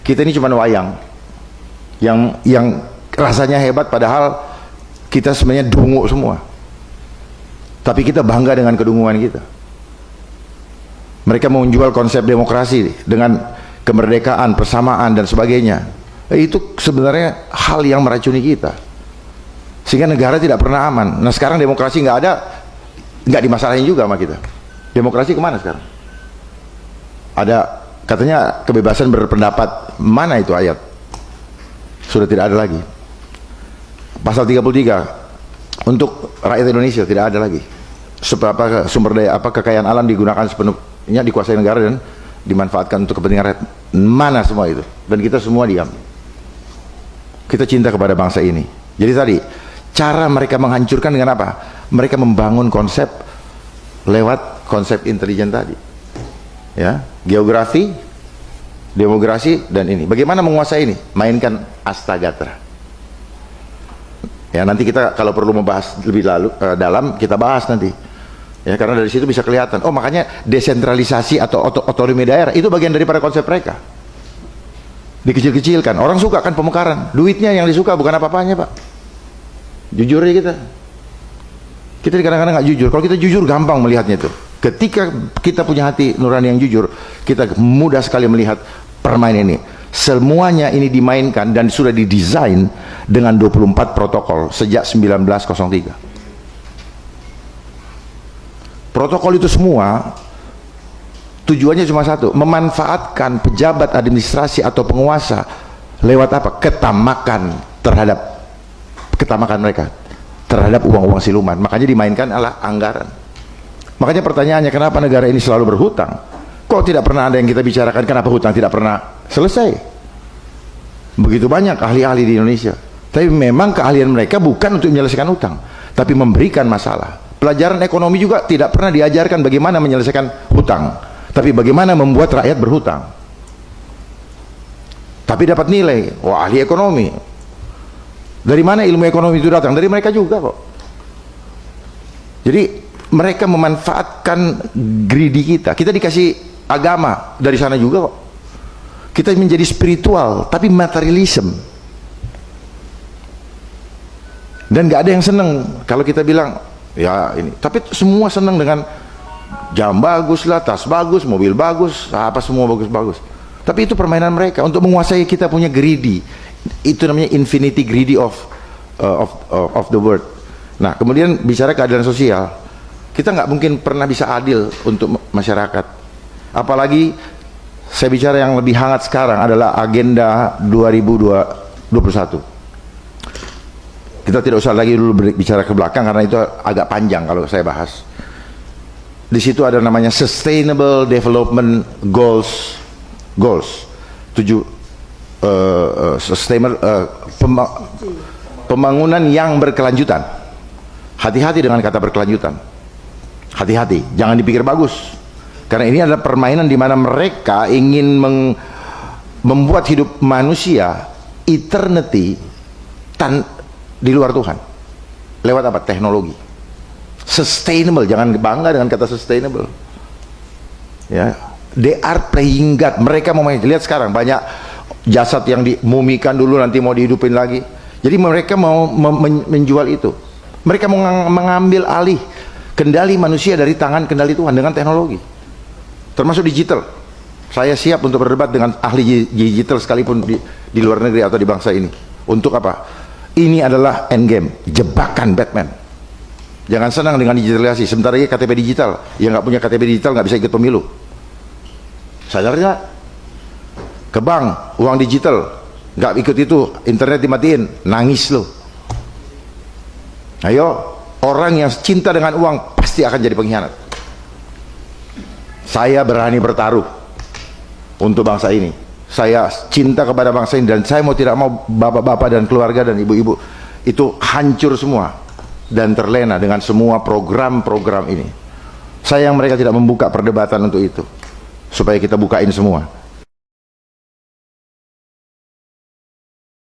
Kita ini cuma wayang yang rasanya hebat, padahal kita sebenarnya dungu semua. Tapi kita bangga dengan kedunguan kita. Mereka mau menjual konsep demokrasi dengan kemerdekaan, persamaan dan sebagainya. Itu sebenarnya hal yang meracuni kita, sehingga negara tidak pernah aman. Nah sekarang demokrasi nggak ada, nggak dimasalahin juga sama kita. Demokrasi kemana sekarang? Ada katanya kebebasan berpendapat, mana itu ayat? Sudah tidak ada lagi. Pasal 33 untuk rakyat Indonesia tidak ada lagi. Apa sumber daya, apa kekayaan alam digunakan sepenuhnya, dikuasai negara dan dimanfaatkan untuk kepentingan rakyat. Mana semua itu? Dan kita semua diam. Kita cinta kepada bangsa ini. Jadi tadi cara mereka menghancurkan dengan apa? Mereka membangun konsep lewat konsep intelijen tadi, ya, geografi, demografi, dan ini. Bagaimana menguasai ini? Mainkan Astagatra. Ya, nanti kita kalau perlu membahas lebih dalam, kita bahas nanti. Ya, karena dari situ bisa kelihatan. Oh, makanya desentralisasi atau otonomi daerah itu bagian daripada konsep mereka. Dikecil-kecilkan. Orang suka kan pemekaran. Duitnya yang disuka, bukan apa-apanya, Pak. Jujur aja kita. Kita kadang-kadang nggak jujur. Kalau kita jujur gampang melihatnya itu. Ketika kita punya hati nurani yang jujur, kita mudah sekali melihat permainan ini. Semuanya ini dimainkan dan sudah didesain dengan 24 protokol sejak 1903. Protokol itu semua tujuannya cuma satu, memanfaatkan pejabat administrasi atau penguasa lewat apa? Ketamakan mereka terhadap uang-uang siluman. Makanya dimainkan adalah anggaran. Makanya pertanyaannya, kenapa negara ini selalu berhutang? Kok tidak pernah ada yang kita bicarakan kenapa hutang tidak pernah selesai? Begitu banyak ahli-ahli di Indonesia, tapi memang keahlian mereka bukan untuk menyelesaikan hutang, tapi memberikan masalah. Pelajaran ekonomi juga tidak pernah diajarkan bagaimana menyelesaikan hutang, tapi bagaimana membuat rakyat berhutang. Tapi dapat nilai, wah ahli ekonomi. Dari mana ilmu ekonomi itu datang? Dari mereka juga kok. Jadi mereka memanfaatkan greedy kita. Kita dikasih agama dari sana juga kok. Kita menjadi spiritual, tapi materialism. Dan nggak ada yang seneng kalau kita bilang ya ini. Tapi semua seneng dengan jam bagus lah, tas bagus, mobil bagus, apa semua bagus-bagus. Tapi itu permainan mereka untuk menguasai kita punya greedy. Itu namanya infinity greedy of the world. Nah, kemudian bicara keadilan sosial, kita nggak mungkin pernah bisa adil untuk masyarakat. Apalagi saya bicara yang lebih hangat sekarang adalah agenda 2021. Kita tidak usah lagi dulu bicara ke belakang karena itu agak panjang kalau saya bahas. Di situ ada namanya Sustainable Development Goals. 7 pembangunan yang berkelanjutan. Hati-hati dengan kata berkelanjutan. Hati-hati, jangan dipikir bagus. Karena ini adalah permainan di mana mereka ingin membuat hidup manusia eternity di luar Tuhan. Lewat apa? Teknologi. Sustainable, jangan bangga dengan kata sustainable. Ya, they are playing God. Mereka mau main. Lihat sekarang banyak jasad yang dimumikan dulu nanti mau dihidupin lagi. Jadi mereka mau menjual itu. Mereka mau mengambil alih kendali manusia dari tangan kendali Tuhan dengan teknologi, termasuk digital. Saya siap untuk berdebat dengan ahli digital sekalipun di luar negeri atau di bangsa ini. Untuk apa? Ini adalah endgame, jebakan Batman. Jangan senang dengan digitalisasi. Sebentar lagi KTP digital, yang nggak punya KTP digital nggak bisa ikut pemilu. Sadar nggak? Ke bank, uang digital, nggak ikut itu, internet dimatiin, nangis lo. Ayo, orang yang cinta dengan uang pasti akan jadi pengkhianat. Saya berani bertaruh untuk bangsa ini. Saya cinta kepada bangsa ini dan saya mau tidak mau bapak-bapak dan keluarga dan ibu-ibu itu hancur semua dan terlena dengan semua program-program ini. Sayang mereka tidak membuka perdebatan untuk itu, supaya kita bukain semua.